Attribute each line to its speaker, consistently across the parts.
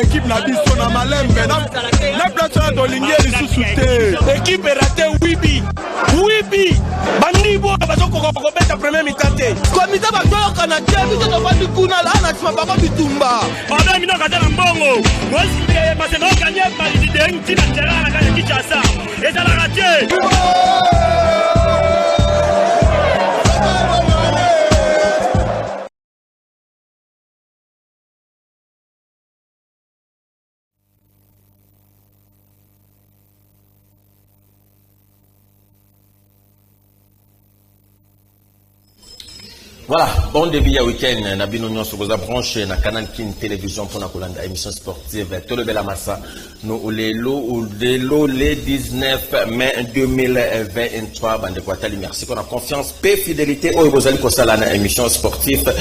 Speaker 1: Équipe na biso na malembe na plateau d'Olingue sous-souté. Équipe raté Wibi bandibo bazoko ko beta premier mitante. Komita bajoyo kana tebi to bandi kuna la na tsima baba bitumba. Ona mino kata na mbongo. Mwasi parce no gagner par l'idée qui na terrain na kana Kinshasa. Et ça l'a raté.
Speaker 2: Voilà, bon début à week-end. Nabino Nyon sur la branche na Canal Kin Télévision pour la Kolanda émission sportive. Tout le bel amassa. Nous les 19 mai 2023. Bande Kwatali, merci pour la confiance, paix, fidélité. Oh, vous allez pour ça la émission sportive.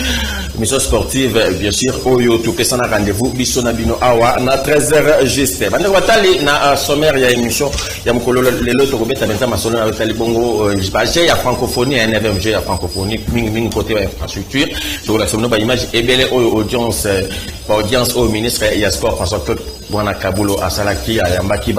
Speaker 2: Émission sportive, bien sûr. Oh, yo, tout que ça na rendez-vous. Biso Nabino Awa na 13h juste. Bande Kwatali na sommaire ya émission. Ya mukolo les loto kobeta benta masolo na Kwatali bongo. J'ai ya francophonie, un 9e jeu ya francophonie. Ming côté infrastructure sur la semaine image et belle audience au ministre et sport François Claude Bwana Kabulo à Salaki à Yambaki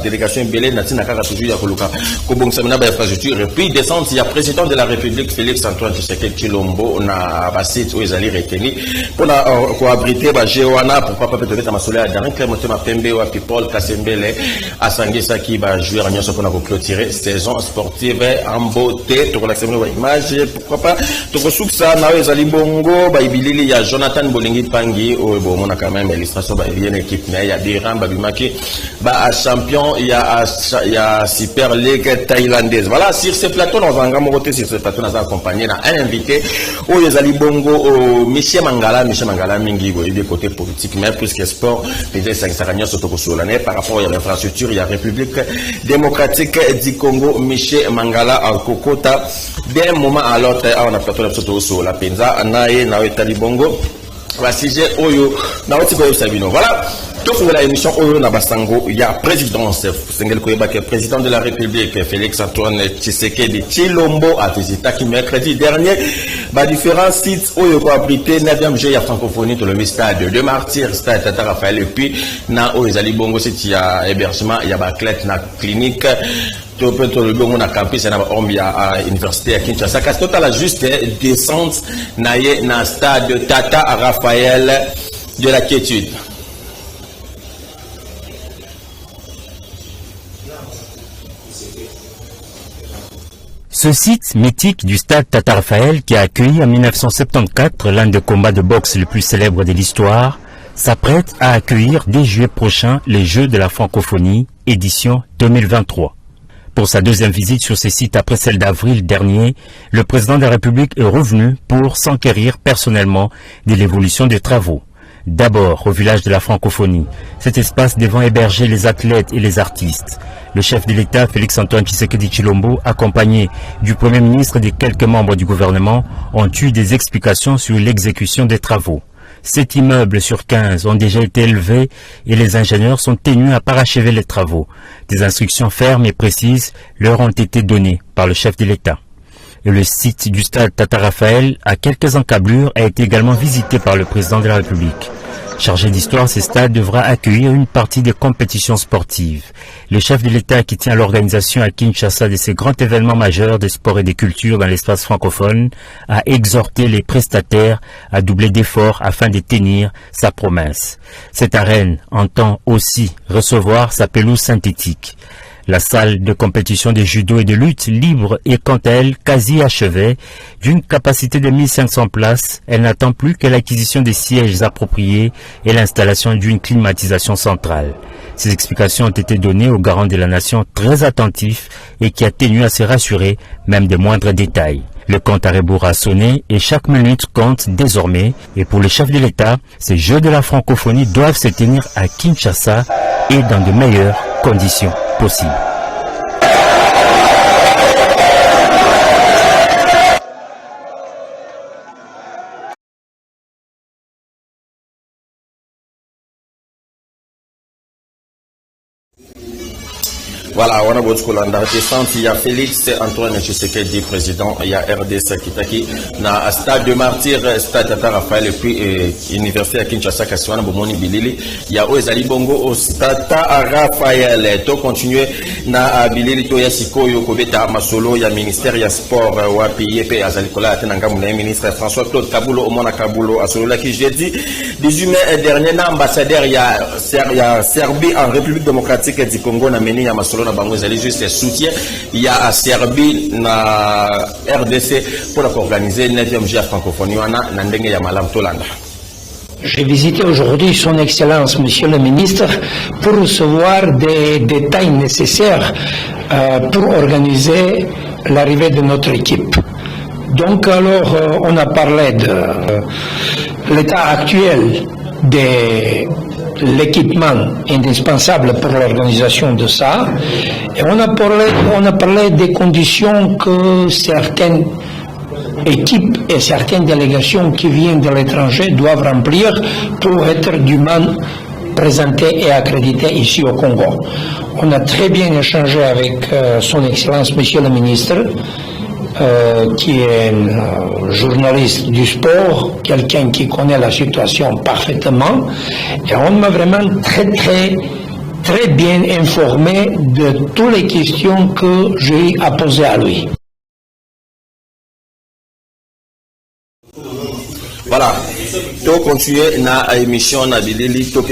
Speaker 2: délégation belé natina kaka toujours ya koluka ko bon semaine ba infrastructure et puis descente il y a président de la République Félix Antoine Tshisekedi Tshilombo na basite où ils allaient retenir pour la ko abriter ba Jewana pourquoi pas peut-être à Masola dans Clément Mapembe wa People Kasembele à Sangisa qui va jouer à Nyonso pour la clôturer saison sportive en beauté pour la semaine image pourquoi pas Souksa na ezali bongo ba ibilili ya Jonathan Bolingi Pangi o bon on a quand même l'illustration ba bien équipe mais il y a des rangs babimaki ba champion il y a Super League thaïlandaise. Voilà, sur ce plateau dans un grand moté sur ce plateau nous accompagné na un invité o ezali bongo Michel Mangala mingi go des côté politique mais plus que sport les 5 saragnos surtout sur l'année par rapport à l'infrastructure il y a République démocratique du Congo Michel Mangala en Kokota d'un moment à l'autre on a plateau sur la penza nae na etali bongo la sujet oyo na otiko sabino voilà donc la émission oyo na basango il y a présidence Sengel Koyeba qui est président de la République Félix Antoine Tshisekedi Tshilombo a visité qui mercredi dernier ba différents sites oyo ko abrité 9e jeu ya francophonie dans le stade de Martyrs stade Tata Raphaël et puis na oyo ezali bongo c'est il y a hébergement il y a ba clé na clinique tout le monde on a campus à l'université à Kinshasa. Quand total a juste descente naie na stade Tata Raphaël de la quiétude.
Speaker 3: Ce site mythique du stade Tata Raphaël qui a accueilli en 1974 l'un des combats de boxe les plus célèbres de l'histoire s'apprête à accueillir dès juillet prochain les Jeux de la francophonie édition 2023. Pour sa deuxième visite sur ces sites après celle d'avril dernier, le président de la République est revenu pour s'enquérir personnellement de l'évolution des travaux. D'abord au village de la francophonie, cet espace devant héberger les athlètes et les artistes. Le chef de l'État, Félix Antoine Tshisekedi Tshilombo, accompagné du Premier ministre et de quelques membres du gouvernement, ont eu des explications sur l'exécution des travaux. 7 immeubles sur 15 ont déjà été élevés et les ingénieurs sont tenus à parachever les travaux. Des instructions fermes et précises leur ont été données par le chef de l'État. Et le site du stade Tata Raphaël, à quelques encablures, a été également visité par le président de la République. Chargé d'histoire, ce stade devra accueillir une partie des compétitions sportives. Le chef de l'État qui tient l'organisation à Kinshasa de ces grands événements majeurs de sport et de culture dans l'espace francophone a exhorté les prestataires à doubler d'efforts afin de tenir sa promesse. Cette arène entend aussi recevoir sa pelouse synthétique. La salle de compétition de judo et de lutte libre est quant à elle quasi achevée. D'une capacité de 1500 places, elle n'attend plus que l'acquisition des sièges appropriés et l'installation d'une climatisation centrale. Ces explications ont été données aux garants de la nation très attentifs et qui a tenu à se rassurer même des moindres détails. Le compte à rebours a sonné et chaque minute compte désormais. Et pour le chef de l'État, ces Jeux de la francophonie doivent se tenir à Kinshasa et dans de meilleures conditions possibles.
Speaker 2: Voilà, on a votre colanda. Il y a Félix Antoine Tshisekedi, président. Il y a RDC Kitaki. Na stade de martyr, stade Tata Raphaël, et puis université à Kinshasa, Kassiwana, Bomoni Bilili. Il y a Oezali Bongo au stade Tata Raphaël. To continuer na Bilili to Yasikoyo Kobeta Masolo. Il y a ministère, il y a sport, Wapi Yepe Azalikola, Atenanga Moulin, ministre François-Claude Kabulo, Omona Kabulo, Asolola qui jeudi 18 mai dernier, ambassadeur, il y a Serbie en République démocratique du Congo, na Meni, ya Masolo na Bango, ils juste soutien. Il y a à Serbie, na RDC, pour organiser le 9e GIA francophonie, na Ndenge ya Malam Tolanda.
Speaker 4: J'ai visité aujourd'hui son Excellence, Monsieur le Ministre, pour recevoir des détails nécessaires pour organiser l'arrivée de notre équipe. Donc alors, on a parlé de l'état actuel de l'équipement indispensable pour l'organisation de ça, et on a parlé des conditions que certaines équipes et certaines délégations qui viennent de l'étranger doivent remplir pour être dûment présentées et accréditées ici au Congo. On a très bien échangé avec son Excellence, Monsieur le Ministre, qui est un journaliste du sport, quelqu'un qui connaît la situation parfaitement, et on m'a vraiment très bien informé de toutes les questions que j'ai à poser à lui.
Speaker 2: Voilà, to continuer na émission na bilili to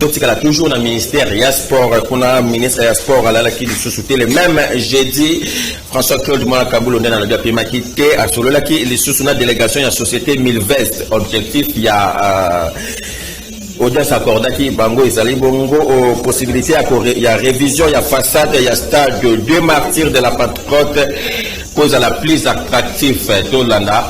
Speaker 2: tika toujours na ministère ya sport kuna ministre ya sport ala qui sous-souté le même jeudi François-Claude Kabulo ndena na pima quitté à solo la qui les sous na délégation ya société Milvest objectif il y a audience accordée bango ezali bongo possibilité ya révision ya façade ya stade de deux martyrs de la Pentecôte cause à la plus attractif Tolanda.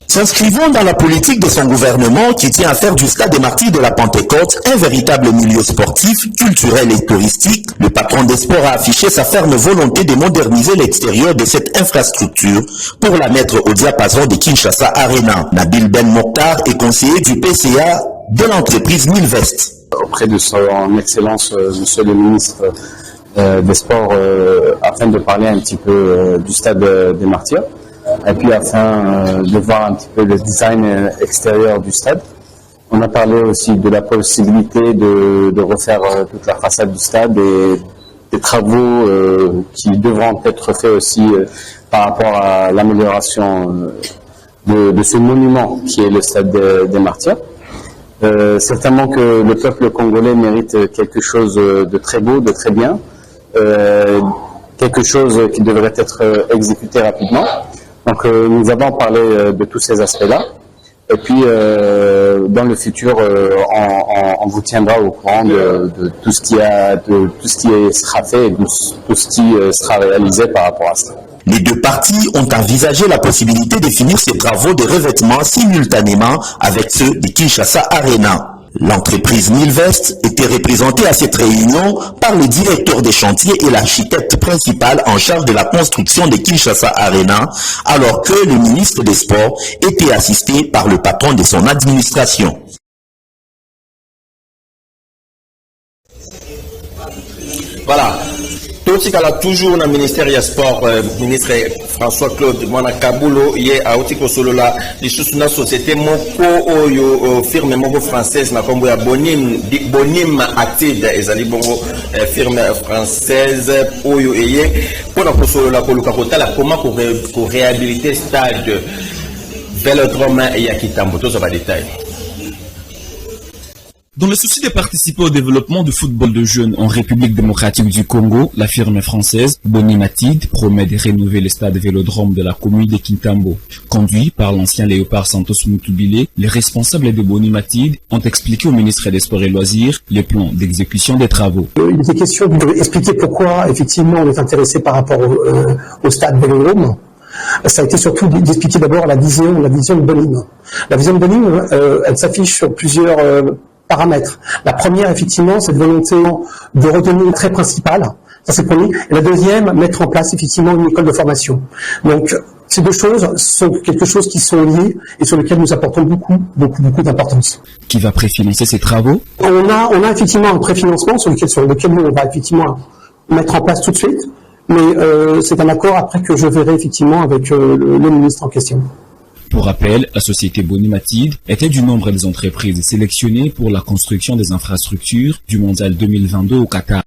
Speaker 5: S'inscrivant dans la politique de son gouvernement qui tient à faire du stade des martyrs de la Pentecôte un véritable milieu sportif, culturel et touristique, le patron des sports a affiché sa ferme volonté de moderniser l'extérieur de cette infrastructure pour la mettre au diapason de Kinshasa Arena. Nabil Ben Mokhtar est conseiller du PCA de l'entreprise Milvest.
Speaker 6: Auprès de son excellence, monsieur le ministre des sports, afin de parler un petit peu du stade des martyrs et puis afin de voir un petit peu le design extérieur du stade. On a parlé aussi de la possibilité de refaire toute la façade du stade et des travaux qui devront être faits aussi par rapport à l'amélioration de ce monument qui est le stade des martyrs. Certainement que le peuple congolais mérite quelque chose de très beau, de très bien. Quelque chose qui devrait être exécuté rapidement. Donc nous avons parlé de tous ces aspects-là. Et puis dans le futur, on vous tiendra au courant de tout ce qui sera fait et de tout ce qui sera réalisé par rapport à ça.
Speaker 5: Les deux parties ont envisagé la possibilité de finir ces travaux de revêtement simultanément avec ceux de Kinshasa Arena. L'entreprise Milvest était représentée à cette réunion par le directeur des chantiers et l'architecte principal en charge de la construction de Kinshasa Arena, alors que le ministre des Sports était assisté par le patron de son administration.
Speaker 2: Voilà. Totikala toujours dans le ministère des Sports, ministre François-Claude Kabulo, hier à Otiko Solola, les choses dans la société Moko Oyo, firme Moko française, na kombo ya Bonim Active, ezali bongo firme française Oyo eye, pour la Solola Koluka Kotala, comment pour réhabiliter stade Vélodrome et Yakitambo, tout ça va détail.
Speaker 7: Dans le souci de participer au développement du football de jeunes en République démocratique du Congo, la firme française Bonimatid promet de rénover le stade Vélodrome de la commune de Kintambo. Conduit par l'ancien Léopard Santos Mutubile, les responsables de Bonimatid ont expliqué au ministre des Sports et Loisirs les plans d'exécution des travaux.
Speaker 8: Il était question d'expliquer pourquoi effectivement on est intéressé par rapport au stade Vélodrome. Ça a été surtout d'expliquer d'abord la vision de Bonim. La vision de Bonim, elle s'affiche sur plusieurs paramètres. La première, effectivement, cette volonté de retenir un trait principal, ça c'est le premier. Et la deuxième, mettre en place effectivement une école de formation. Donc, Ces deux choses sont quelque chose qui sont liées et sur lesquelles nous apportons beaucoup d'importance.
Speaker 7: Qui va préfinancer ces travaux?
Speaker 8: On a effectivement un préfinancement sur lequel nous on va effectivement mettre en place tout de suite, mais c'est un accord après que je verrai effectivement avec le ministre en question.
Speaker 7: Pour rappel, la société Boni Matid était du nombre des entreprises sélectionnées pour la construction des infrastructures du Mondial 2022 au Qatar.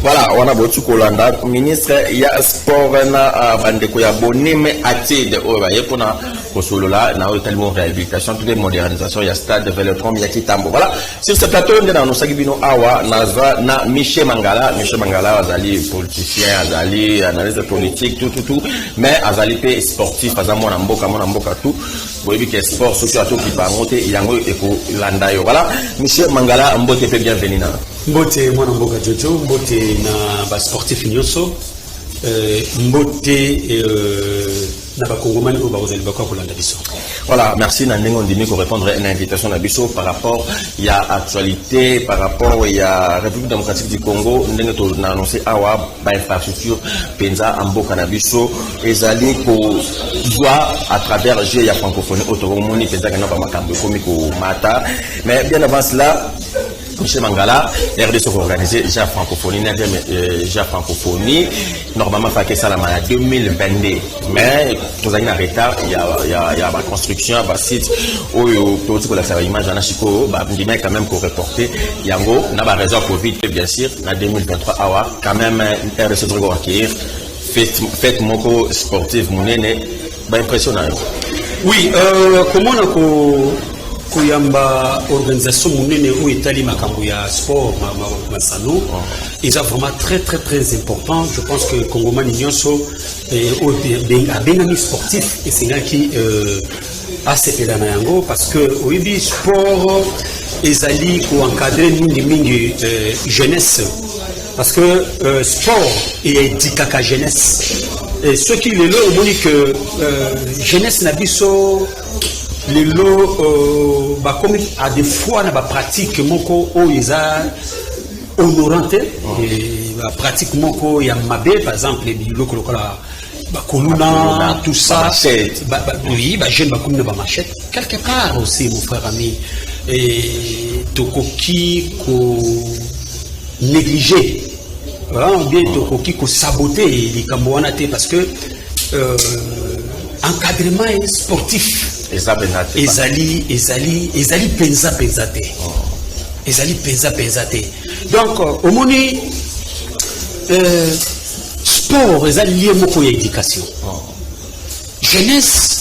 Speaker 2: Voilà, on a beaucoup Kolanda, ministre ya sport na bandeko ya Boni Matid oya pour na kosolola na tellement réhabilitation toutes les modernisations ya stade Vélodrome ya Kitambo. Voilà, sur ce plateau on a nos bino awa na Michel Mangala azali politicien, azali analyse politique tout mais azali pe sportif azamo na mboka tout. Boyebi que sport surtout qui va monter yango eko landa yo. Voilà, Michel Mangala mbote pe bienvenue na.
Speaker 9: Mbote mwana mboka Jojo, mbote na ba sportif nyoso, mbote na ba kongomani o ba ozali ba kwa kolanda biso.
Speaker 2: Voilà, merci Nandingo Ndimi pour répondre à une invitation à Bisso par rapport il y a actualité, par rapport il y a République démocratique du Congo, Ndengo a annoncé awa ba infrastructure penza amboka na biso ezali ko joie à travers la francophonie autoromoni penza kana ba makambo komi ko mata, mais bien avant cela Michel Mangala, RDC organisé déjà francophonie, normalement fait que ça la en 2022, mais nous avons un retard, il y a la construction, il y a site où il y a la image en Chico, il y a quand même pour reporter, il y a une raison Covid bien sûr, en 2023 quand même RDC doit accueillir fête moko sportive monene, impressionnant.
Speaker 9: Oui, comment on Kouyamba organisation monene ou etali makambo ya sport masano ils ont vraiment très important. Je pense que Congomani nyonso a benami sportif et c'est là qui a sepela na yango parce que oyibi sport ezali ko encadrer mingi jeunesse parce que sport et édikaka jeunesse et ceux qui le lo moni que jeunesse na biso les lots comme à des fois na ba pratique moko o isa honorante et ba pratique moko ya mabe par exemple les loko lokola ba koluna tout ça oui ba jeune ba koluna ba machette quelque part aussi mon frère ami et tokoki ko négliger bien tokoki ko saboter les kamboanate parce que encadrement sportif ezali penza te donc au moni sport ezali lié moko ya éducation jeunesse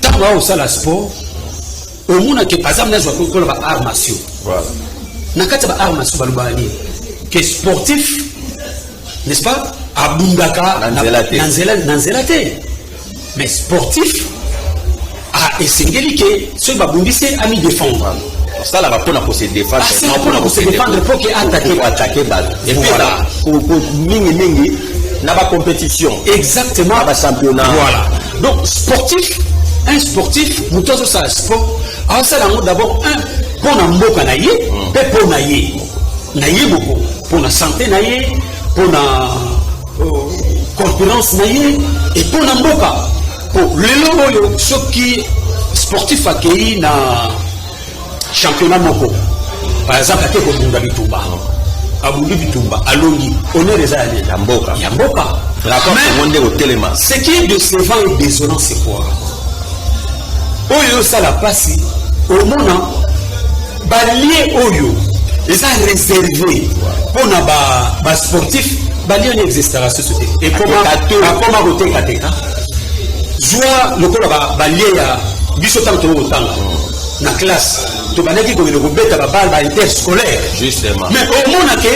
Speaker 9: tango osala sport omona ke par exemple nazwa kokola ba arts martiaux voilà na kati ba arts martiaux balobani que sportif n'est-ce pas abundaka nanzela te mais sportif a essayé que ce babundise a mis défendre.
Speaker 2: Ça là pour se défendre.
Speaker 9: Pour se défendre pour qu'il attaque.
Speaker 2: Et puis là, pour mingi n'a pas compétition.
Speaker 9: Exactement.
Speaker 2: N'a pas championnat.
Speaker 9: Voilà. Donc sportif, un sportif, nous tous ça sport. Alors ça d'abord un pour na mboka na ye, et pour na ye beaucoup pour la santé na ye, pour la corpulence na ye et pour na mboka. Le logo ceux qui sportif accueilli na championnat moko par exemple à Teko Bunda Bitumba Abundi Bitumba Alongi on est déjà allé Yamboka ce qui est décevant et désolant c'est quoi oyo ça la passe au mona balié oyo les a réservé pour na ba sportif balié n'existera société et comment voter kateka joie le col va lié à bisotam to otanga na classe to banaki ko le robeta ba balle interscolaire
Speaker 2: justement
Speaker 9: mais au monde que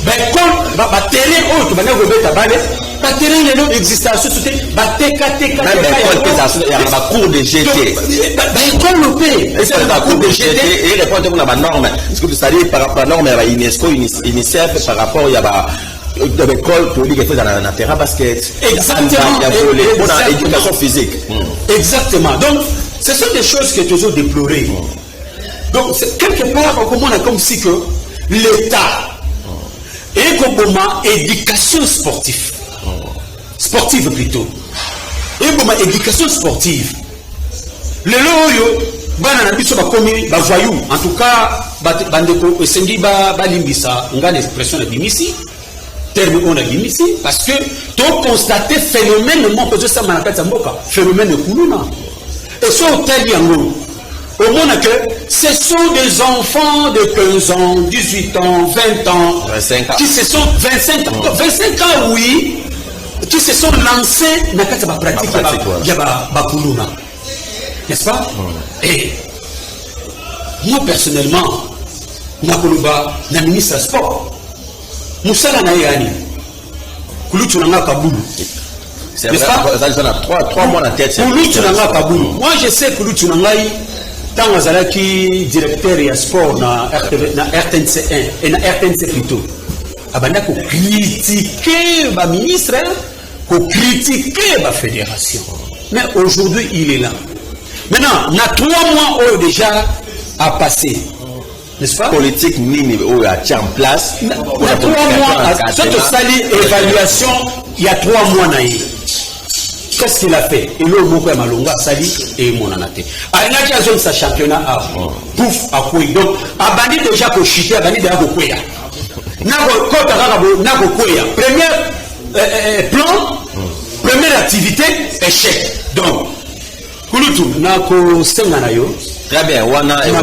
Speaker 9: ba école ba terrain to banaki robeta balle ba terrain le non existant société ba teka
Speaker 2: même école que ça il y a ba cours de GT
Speaker 9: ba école lopé
Speaker 2: et c'est ba cours de GT et répondre pour la norme parce que vous savez par rapport à la norme à UNESCO UNICEF par rapport il y a ba de l'école pour dire que dans la terrain basket
Speaker 9: exactement
Speaker 2: pour l'éducation physique
Speaker 9: exactement donc ce sont des choses que toujours déplorées donc quelque part on a comme si que l'État ekoboma éducation sportive. Sportive plutôt. Ekoboma éducation sportive. Le loyo bana na biso bakomi ba voyou. En tout cas, bandeko esengi ba limbisa ngana expression na bimisi. Terme on a bimisi parce que tu constaté phénomène mon posé ça manakata mboka. Phénomène kuluna. Et so tel yango. Au monde que ce sont des enfants de 15 ans, 18 ans, 20 ans,
Speaker 2: 25 ans.
Speaker 9: Qui se sont 25 ans, oui, qui se sont lancés dans la pratique de n'est-ce pas? Et moi personnellement, je ministre du sport. Moussala Nayani, Kouloutou Nanga Kaboulou.
Speaker 2: C'est vrai, ça a 3 mois en tête.
Speaker 9: Kouloutou Nanga Kaboulou. Moi je sais Kouloutou Nanga. Tant azalaki directeur ya sport na RTNC1 et na RTNC plutôt abanda ko critiquer ba ministre ko critiquer ba fédération mais aujourd'hui il est là maintenant na 3 mois déjà a passé n'est-ce pas
Speaker 2: politique nini o a en place
Speaker 9: na 3 mois cette sali évaluation il y a 3 mois na qu'est-ce qu'il a fait? Et l'eau beaucoup malonga sali et mon anate. A il a déjà sa championnat à pouf à quoi donc a bandi déjà ko chiter a bandi déjà ko kwea. Na ko kota kaka na ko kwea. Premier plan, première activité échec. Donc kulutu na ko senga na yo.
Speaker 2: Très bien, wana et vous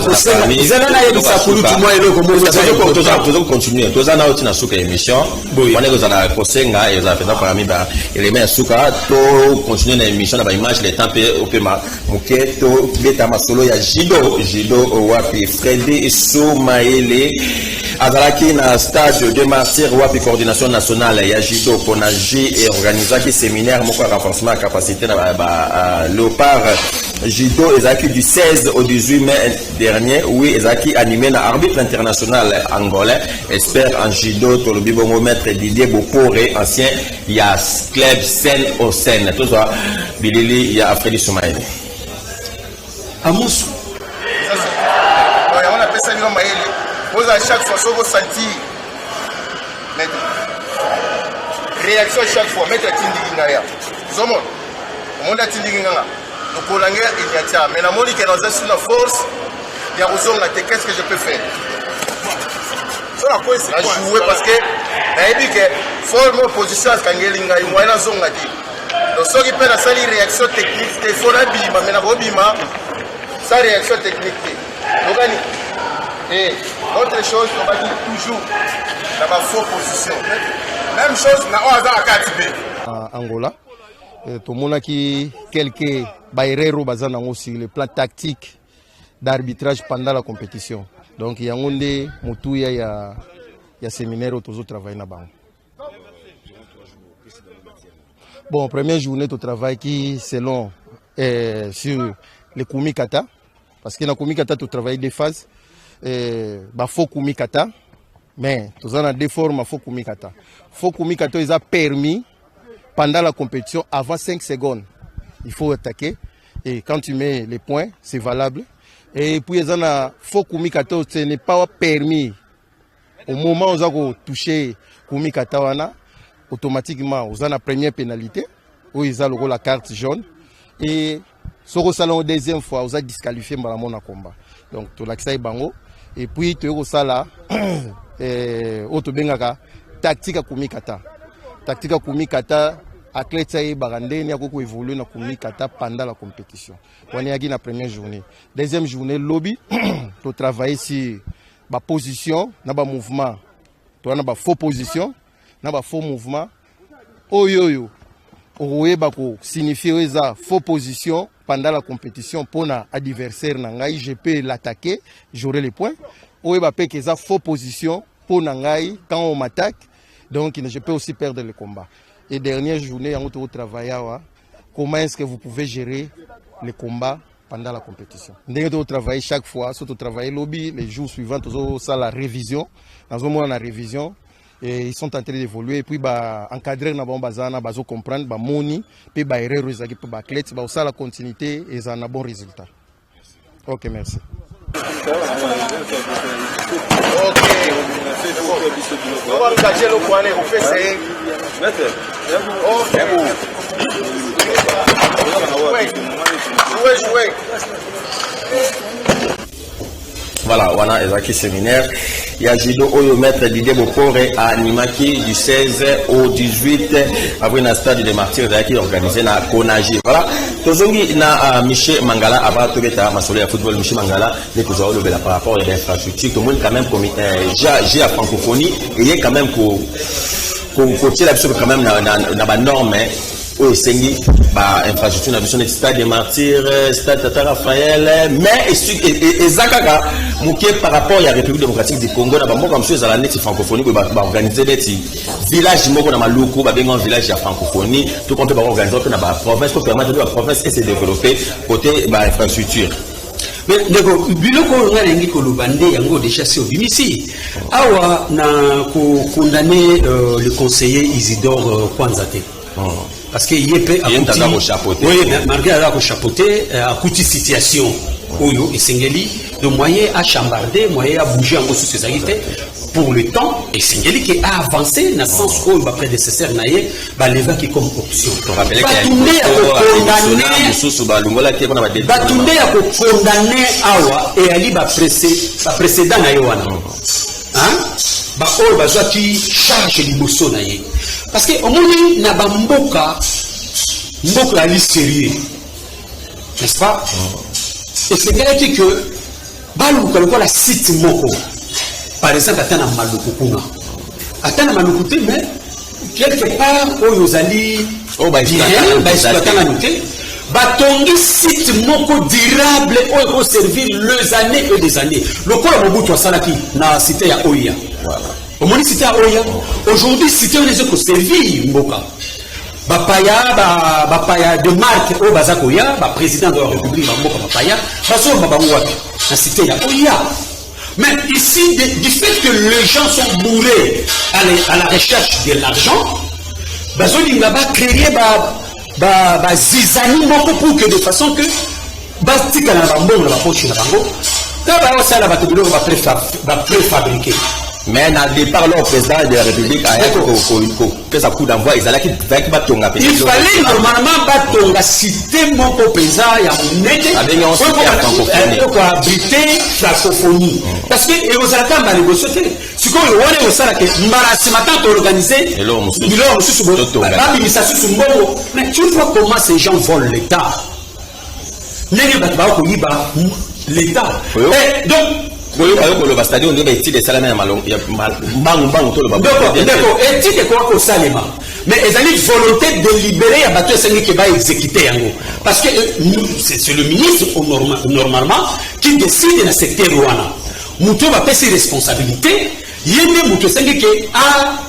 Speaker 2: continuer. Tous en autre na suka émission. Wana vous ana kosenga et vous avez fait parmi ba éléments suka to continuer na émission na ba image les temps au pema muketo beta masolo ya Jido wapi Freddy Soumaele azalaki na stage de martyr wapi coordination nationale ya Jido konaji et organisaki séminaire moko renforcement capacité na ba Léopard Jido ezaki du 16 au 18 mai dernier, oui, ezaki animé na arbitre international angolais, expert en judo, tolobi bongo maître Didier Bopore, ancien ya club Sen au Sen. Tout ça, Bilili ya Freddy Soumaele.
Speaker 9: Amoussou.
Speaker 10: On appelle ça une maïle. Vous à chaque fois, vous sentir. Réaction chaque fois, mettre la tindigingaya. Zomo, on a tindigingaya. Pour la guerre, il y a ça. Mais la Monique est dans une force. Il y a besoin de qu'est-ce que je peux faire? À jouer parce que il dit que forme opposition à Kangelinga, il y a une zone à dire. Donc, ce qui peut la salle réaction technique, il faut la bima, mais la bima, sa réaction technique. Donc, et autre chose, on va dire toujours dans ma fausse position. Même chose, on a à Katibé.
Speaker 11: Angola. Tout le monde a quelques bairros basés sur le plan tactique d'arbitrage pendant la compétition. Donc il y a un motouya il y a séminaire où tous travaillent là-bas. Bon, première journée de travail qui selon sur le kumikata parce que dans le kumikata tu travailles des phases faux kumikata mais tu as deux formes faux kumikata. Faux kumikata ils a permis pendant la compétition, avant 5 secondes, il faut attaquer. Et quand tu mets les points, c'est valable. Et puis, il y a faux kumikato, ce n'est pas permis. Au moment où on a touché kumikata, automatiquement, on a la première pénalité, où ils ont la carte jaune. Et sur le salon, deuxième fois, on a disqualifié Maramona combat. Donc, tu l'as bango. Et puis, tu as là, tactique kumikata. Tactique kumikata. Athlète ça barandé a beaucoup évolué na kumikata pendant la compétition. On est à la première journée. Deuxième journée lobby tu travailler sur ba position, na ba mouvement. Tu as ba faux position, na ba faux mouvement. Oyoyo. Oye ba ko signifier ça faux position pendant la compétition pour na adversaire na ngai je peux l'attaquer, j'aurai les points. Oye ba pe que ça faux position pour na ngai quand on m'attaque. Donc je peux aussi perdre le combat. Et dernière journée, on va travailler. Comment est-ce que vous pouvez gérer les combats pendant la compétition? Nous devons travailler chaque fois, surtout travailler lobby. Les jours suivants, nous avons la révision. Dans un moment, la révision, et ils sont en train d'évoluer. Et puis, encadrer, nous avons comprendre, moni, puis erreur, puis la continuité et ça a un bon résultat. Ok, merci.
Speaker 10: Ok. On va engager le point, on fait ça. Jouez.
Speaker 2: Voilà, on a évacué séminaire. Il y a judo au maître Didier Bokore à Nimaki du 16 au 18 après un stade de martyrs qui est organisé à Konaji. Voilà. Tozongi na Michel Mangala avant tout beta masolo ya football Michel Mangala les toujours le par rapport à l'infrastructure. Tout le monde quand même comme j'ai à francophonie et il y a quand même qu'on tire absolument quand même na norme oui, c'est infrastructure na vision stade des martyrs, stade Tata Raphaël, mais et Zakaka, par rapport à la République démocratique du Congo, na comme chose à la net francophonie, organiser des villages moko na maloko, un village à francophonie, tout compte par organiser na province pour permettre de la province et se développer côté infrastructure.
Speaker 9: Mais ndeko biloko nga lengi ko lobande yango déjà c'est obimisi. Awa na ko condamner le conseiller Isidore Kwanzate. Parce qu'il y a malgré la chapeauté, à côté situation, Oyo et Sengeli, le moyen à chambarder, moyen à bouger en gros sur ses activités pour le temps, et Sengeli qui a avancé dans le sens où il va prédécesseur naïe, va l'évacuer comme option. Batunde à condamner Awa et Ali va précédent naïe wana. Bah oh bah qui charge l'imotion naïe. Parce que au moment na bamboka mboka ali sérieux, n'est-ce pas? Et c'est vrai que balu kaloko la site moko par exemple atana maluku kuna atana maluku te mais quelque part oyozali ba exploitana noté batongi site moko durable oyo servir les années et des années lokola mobutu asalaki na cité ya Oya. Voilà. Au moins cité à Oya. Aujourd'hui, cité on les a servi Mboka. Bapaya de marque au Bazakoya, président de la République Mboka Bapaya, façon Babouak, la cité à Oya. Mais ici, du fait que les gens sont bourrés à la recherche de l'argent, Bazoli n'a pas créé zizani moko pour que de façon que Bastika na Bambo na poche na Bango, quand ça la batterie va préfabriquer.
Speaker 2: Mais dans le départ, le président de la République a fait sa coup d'envoi. Il fallait
Speaker 9: normalement batonga citer mon président et à abriter la francophonie. Parce que vous allez pas négocier. Ce qu'on veut, c'est que ce matin, tu as organisé. Mais tu vois comment ces gens volent l'État. L'État. Donc,
Speaker 2: c'est-à-dire on doit être des salaires
Speaker 9: mais ils ont une volonté de libérer à battre celui qui va exécuter. Parce que c'est le ministre normalement qui décide dans le secteur Rwanda. Moutou va payer ses responsabilités. Il y a qui a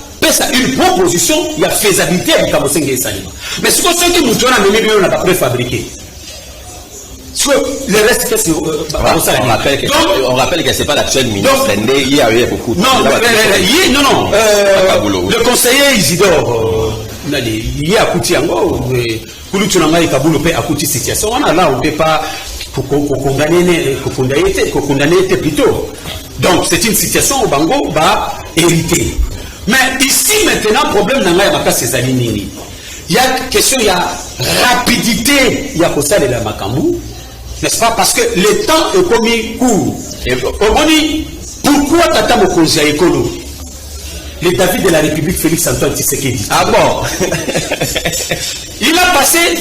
Speaker 9: une proposition, il y a faisabilité avec Kabosenge et Salima. Mais ce que Moutou a pas préfabriqué. Le reste, c'est
Speaker 2: on rappelle que ce n'est pas l'actuel ministre. Il y a eu beaucoup de...
Speaker 9: Non. Le conseiller Isidore, il y a Koutiango, Kouloutunanga et Kaboulou à Kouti situation. Là, on ne peut pas condamner plutôt. Donc, c'est une situation où Bango va hériter. Mais ici, maintenant, le problème dans la Maka, c'est Zalinini. Il y a question, il y a rapidité, il y a Kosta de la Makamou. N'est-ce pas? Parce que le temps est commis court. Pourquoi Tata Mokonzi Ekolo, le David de la République Félix Antoine Tshisekedi?
Speaker 2: Ah bon?
Speaker 9: Il a passé.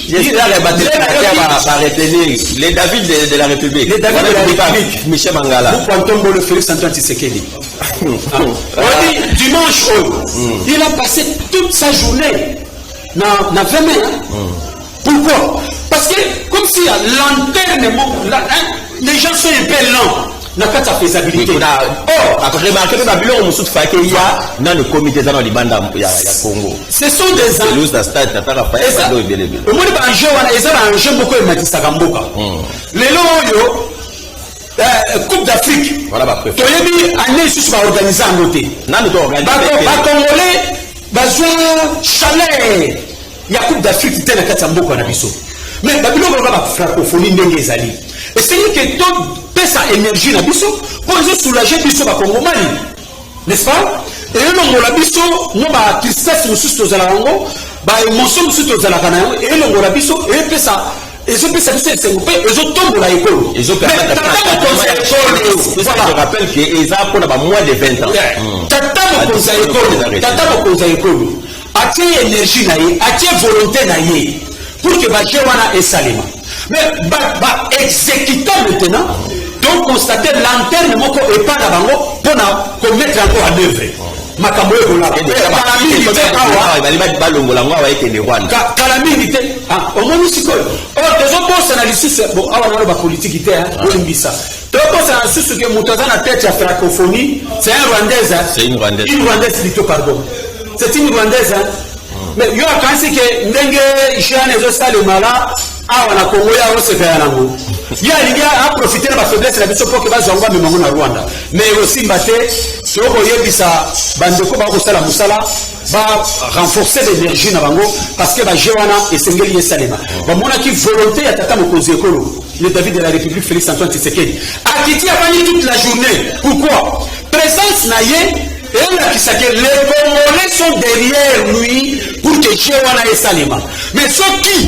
Speaker 2: Les David de la République.
Speaker 9: Les David de la République.
Speaker 2: Michel Mangala.
Speaker 9: Vous pointez le Félix Antoine Tshisekedi. Dimanche, il a passé toute sa journée dans 20 mai. Pourquoi? Parce que, comme si l'enterrement, les gens sont un peu lents. N'a pas de faisabilité.
Speaker 2: Remarquez que Babylone, on se fait qu'il y a dans le comité dans le Banda Congo.
Speaker 9: Ce sont des
Speaker 2: enjeux. C'est stade, Tata Raphaël.
Speaker 9: Le monde est en jeu, ils ont un jeu beaucoup de Matissa Gamboka. Les loyaux, Coupe d'Afrique. Voilà ma préférence. Tu as mis année sur ma organisation à noter.
Speaker 2: Non, nous organisons.
Speaker 9: Congolais, besoin chalet. Il y a Coupe d'Afrique qui était dans Katsamboka na biso. Mais Babylone va la francophonie n'engezali. Et c'est que tout sa énergie na biso pour les soulager biso ba Congomani. n'est-ce pas? Et l'ongola biso, nous ba tristesse nous tous aux alango, ba émotion nous tous aux alakana, et l'ongola biso, et puis ça. Et je peux saluer ces groupes, et je tombe la école.
Speaker 2: Et je rappelle qu'ils ont pour moins de 20 ans.
Speaker 9: Tata mokonza école. Atie énergie naïe, atie volonté naïe, pour que ba jewana et salima. Mais ba exécuter maintenant, donc constater l'antenne moko et pas la bango pour mettre encore en œuvre. Makamboe bola. Calamité. Ah, au moins ici quoi. Oh, des autres analyses bon, awa na ba politique ité hein, olimbisa. Donc ça analyse que Moutaza na tête à francophonie, c'est un Rwandaise.
Speaker 2: C'est une Rwandaise.
Speaker 9: Une Rwandaise plutôt pardon. C'est une Rwandaise hein. Mais yo akansi que ndenge ishane zo sale mala awa na Congo ya ose kaya nango. Ya linga a profiter de la faiblesse la biso pour que bazongwa memango na Rwanda. Mais aussi mbaté soko yebisa bandeko ba ko sala musala va renforcer l'énergie na bango parce que ba jewana esengeli yesalema. Ba mona ki volonté ya tata mokonzi ekolo. Le David de la République Félix Antoine Tshisekedi. Akiti a fini toute la journée. Pourquoi? Présence naïe. Et là, qui sait que les Congolais sont derrière lui pour que Jewana ait Salima. Mais ceux qui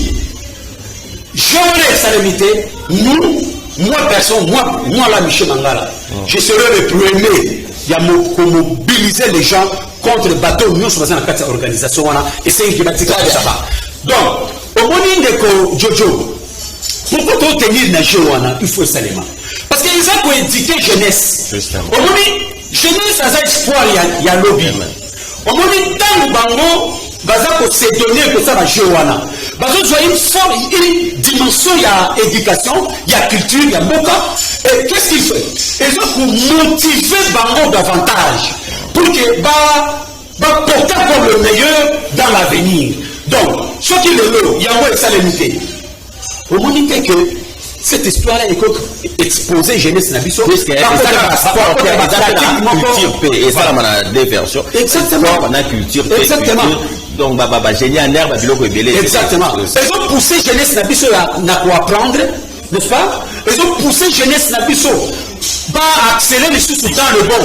Speaker 9: Jewana ait Salimité, nous, moi personne, moi là, Michel Mangala, je serai le premier à mobiliser les gens contre le bateau. Nous sommes dans la organisation et c'est une qui va tirer ça va. Donc, au moment de Jojo, pourquoi tenir na Jewana, il faut Salima. Parce qu'ils ont pour éduquer jeunesse. Au moment jeunesse a espoir il y a lobby. Au moment tant bango baza ko se donner que ça va Jewana. Bazo joie une dimension il y a éducation, il y a culture, il y a moka. Et qu'est-ce qu'il fait? Ils ont pour motiver bango davantage pour que porter encore le meilleur dans l'avenir. Donc, ce qui le lot, il y a moins de salinité. Au moment que cette histoire-là est exposée jeunesse Nabiso.
Speaker 2: Puisque et ça, on a deux versions.
Speaker 9: Exactement.
Speaker 2: On a culture.
Speaker 9: Exactement.
Speaker 2: Donc, génial, nerf, biloko belé.
Speaker 9: Exactement. Ils ont poussé jeunesse Nabiso à quoi apprendre, n'est-ce pas? Ils ont poussé jeunesse Nabiso à accélérer les sous-temps le bon.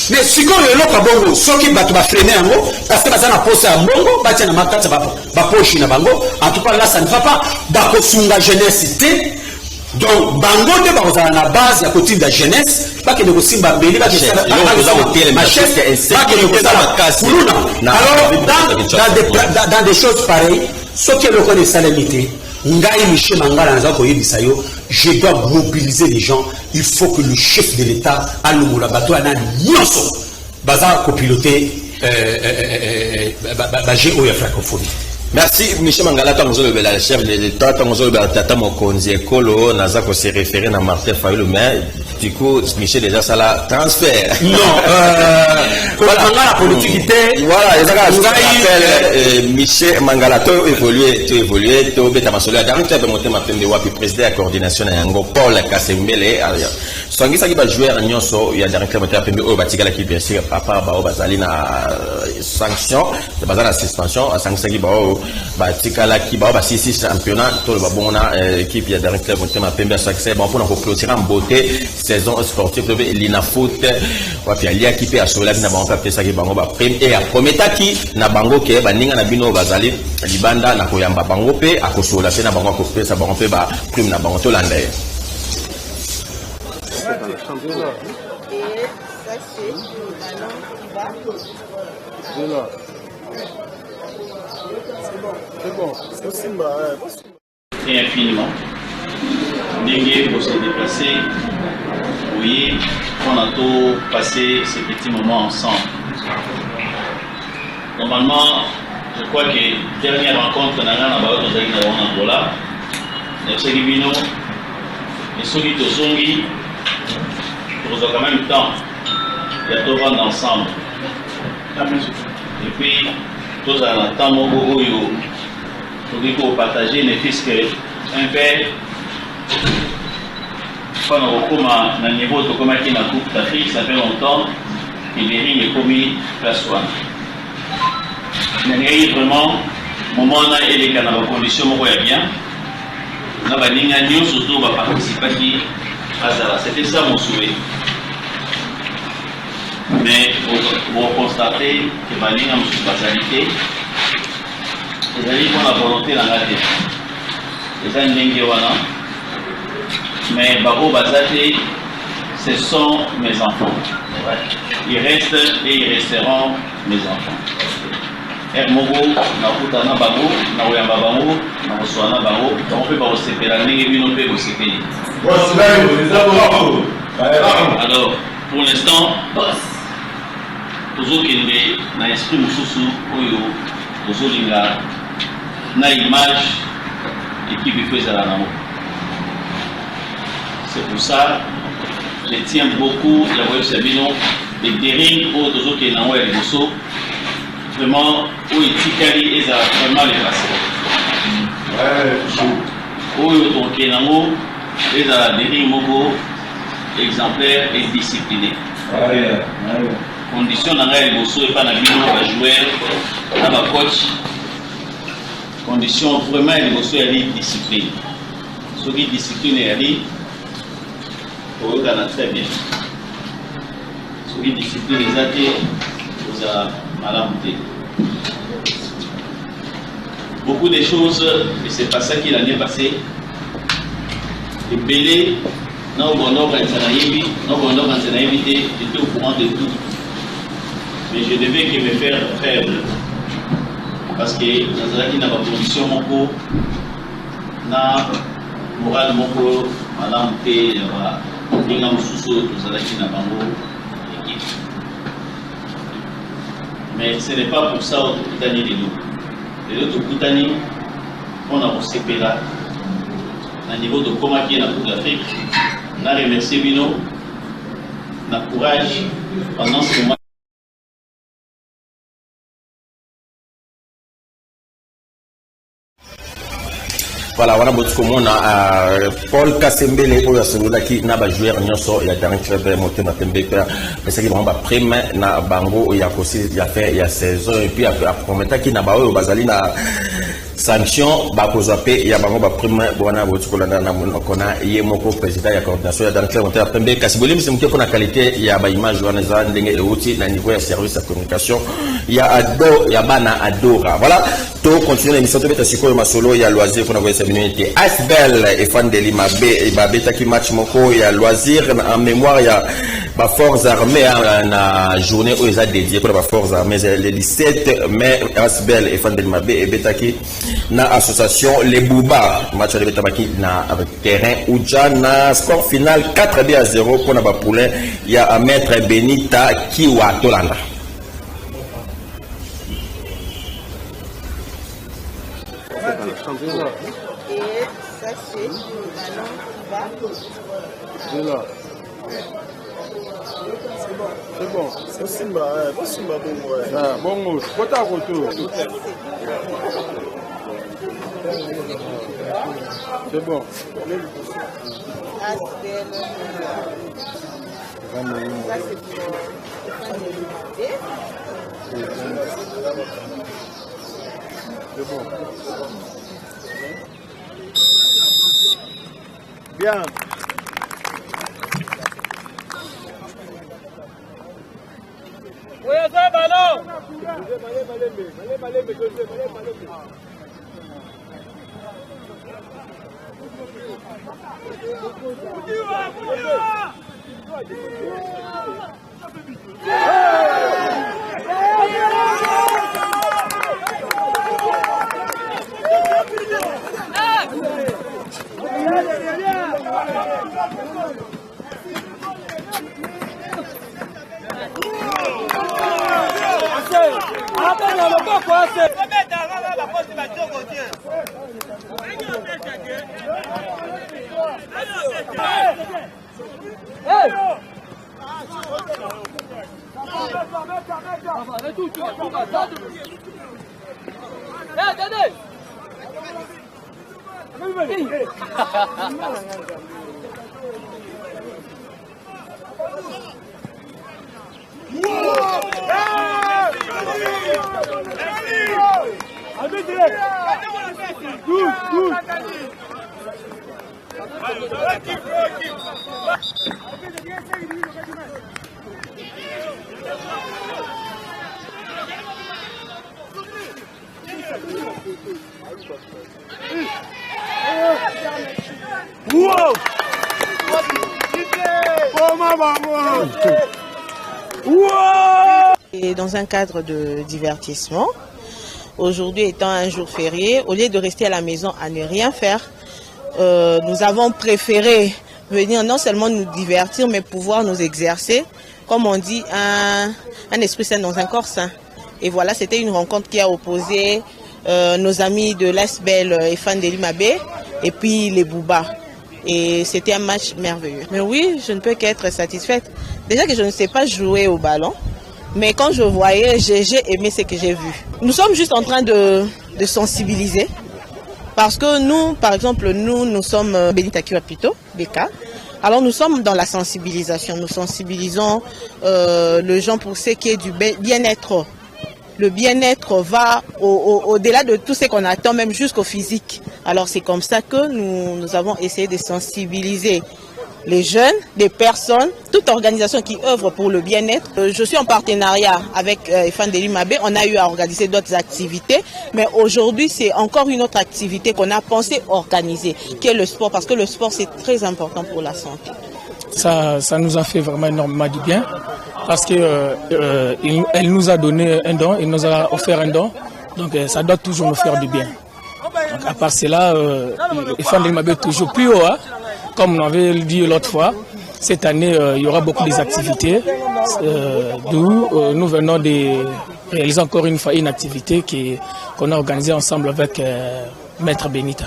Speaker 9: Mais si on est là, ceux qui va freiner en haut, parce que ça n'a pas un bongo, en tout cas là, ça ne va pas. La jeunesse. Donc, bango de la base à côté de la jeunesse, pas que nous simba beli, pas que alors, dans des choses pareilles, ceux qui reconnaissent la salinité, je dois mobiliser les gens. Il faut que le chef de l'État a le bateau à Nyonso, baza copiloter la francophonie.
Speaker 2: Merci Michel Mangala, le chef de l'État, Tata Mokonzi Ekolo, Nazako s'est référé à Martin Fayulu, mais du coup, Michel déjà ça la transfert.
Speaker 9: Non, voilà, la politique
Speaker 2: voilà, Michel Mangala, tu évolué, tu bêta masolo, à dernière de monter ma pembe wapi président de la coordination à Yango, Paul Kasembele, Sangi Sagi va jouer à Nyonso, il y a dernière monter ma pembe au Batigala qui bien sûr, papa, Bao Bazali na sanction, de Bazali na suspension, à Sangi Sagi Bao. Batikala qui ba 6 championnat tout le babona équipe ya dernier club monté ma pembe succès bon pour clôturer en beauté saison sportive de l'ina foot wa pia lia qui peut assurer na bango pa ça qui bango ba prime et a prometaki na bango ke baninga na bino bazali libanda na koyamba bango pe akosola pe na bango ko pe sa bango pe ba prime na bango to landa
Speaker 12: Et ça c'est maintenant
Speaker 10: C'est bon, c'est Simba.
Speaker 12: Et infiniment. Dengue pour se déplacer. Oui, on a tout passé ces petits moments ensemble. Normalement, je crois que dernière rencontre qu'on a eu dans Angola, et ceux qui viennent, et ceux qui sont pour quand même le temps, il y a tout vendre ensemble. Et puis, tous en temps, pour partager ne fût-ce qu'un père, pendant au niveau de la Coupe d'Afrique, ça fait longtemps que les rings est commis place 1. Mais vraiment, moment où il y a des conditions bien, on a surtout participer à ça. C'était ça mon souhait. mais vous constatez que balinga mosusu bazali te ezali mpona volonté na nga te eza ndenge wana mais bango baza te ce sont mes enfants ils restent et ils resteront mes enfants moko nakutana bango nakoyamba bango nakoswana bango bango mpe bakosepela ndenge bino mpe bosepeli. Alors pour l'instant tozokende na esprit mosusu oyo tozolinga na image équipe ifo ezala nango. C'est pour ça je tiens beaucoup ya koyebisa bino edering oyo tozokende nango ya liboso vraiment oyo etikali ezala vraiment le passé oyo tokende nango ezala dering moko exemplaire et discipliné. Condition na ngai liboso epa na bino bajoueur na bacoach condition vraiment ya liboso yali discipline soki discipline yali oyokana très bien soki discipline eza te ozala malamu te. Beaucoup de choses et c'est pas ça qui l'année passée ebele na obondo kanisa na yebi na obondo kanisa na yebi te j'étais au courant de tout mais je devais que me faire faible parce que nazalaki na bacondition moko na morale moko malamu te ya baninga mosusu tozalaki na bango équipe mais ce n'est pas pour ça tokutani lelo tokutani mpona kosepela na niveau de komaki na Coupe d'Afrique. Na remercier bino na courage pendant ce moment.
Speaker 2: Voilà, wana botu komona Paul Kasembele oyo asololaki na bajoueur nyonso ya Daring Club Motema Pembe pe pesaki bango ba prime na bango ya kosi ya fait ya saison et puis aprometaki na ba oyo bazali na sanction bakozwa pe ya bango ba prime bona botu kolanda na kona ye moko président ya coordination ya Daring Club Motema Pembe kasi bolimi se muteko na qualité ya ba image wana za ndenge euti na niveau ya service de communication ya ado ya bana adora. Voilà, to continuer l'émission de beta sikoyo masolo ya loisir pour avoir communauté Asbel et fan de Limabe babetaki match moko ya loisir en mémoire ya ba forces armées na journée où ils a dédié pour ba forces armées le 17 mai. Asbel et fan de Limabe et betaki na association les Bouba match de betabaki na avec terrain Oudjana score final 4-0 pour na ba poulain ya maître Benita Kiwa Tolanda.
Speaker 13: Et ça c'est le ballon va.
Speaker 10: C'est bon. C'est Simba, pas Simba bon ouais.
Speaker 14: Ah bon, côté à côté. C'est bon.
Speaker 13: Ça c'est pour
Speaker 14: c'est bon.
Speaker 10: Bien.
Speaker 1: Oui, c'est ballon. Wow!
Speaker 13: Et dans un cadre de divertissement, aujourd'hui étant un jour férié, au lieu de rester à la maison à ne rien faire, nous avons préféré venir non seulement nous divertir, mais pouvoir nous exercer, comme on dit, un esprit sain dans un corps sain. Et voilà, c'était une rencontre qui a opposé nos amis de l'Esbel et fans de Limabé, et puis les Bouba. Et c'était un match merveilleux. Mais oui, je ne peux qu'être satisfaite. Déjà que je ne sais pas jouer au ballon, mais quand je voyais, j'ai aimé ce que j'ai vu. Nous sommes juste en train de sensibiliser. Parce que nous, par exemple, nous sommes Benita Kiwapito, BK. Alors nous sommes dans la sensibilisation. Nous sensibilisons les gens pour ce qui est du bien-être. Le bien-être va au-delà de tout ce qu'on attend, même jusqu'au physique. Alors c'est comme ça que nous avons essayé de sensibiliser les jeunes, les personnes, toute organisation qui œuvre pour le bien-être. Je suis en partenariat avec Fan de Limabé. On a eu à organiser d'autres activités, mais aujourd'hui c'est encore une autre activité qu'on a pensé organiser, qui est le sport, parce que le sport c'est très important pour la santé.
Speaker 4: Ça nous a fait vraiment énormément du bien, parce que elle nous a donné un don, il nous a offert un don, donc ça doit toujours nous faire du bien. Donc à part cela, Fan de Limabé toujours plus haut, hein. Comme on avait dit l'autre fois, cette année, il y aura beaucoup d'activités, d'où nous venons de réaliser encore une fois une activité qu'on a organisée ensemble avec Maître Benita.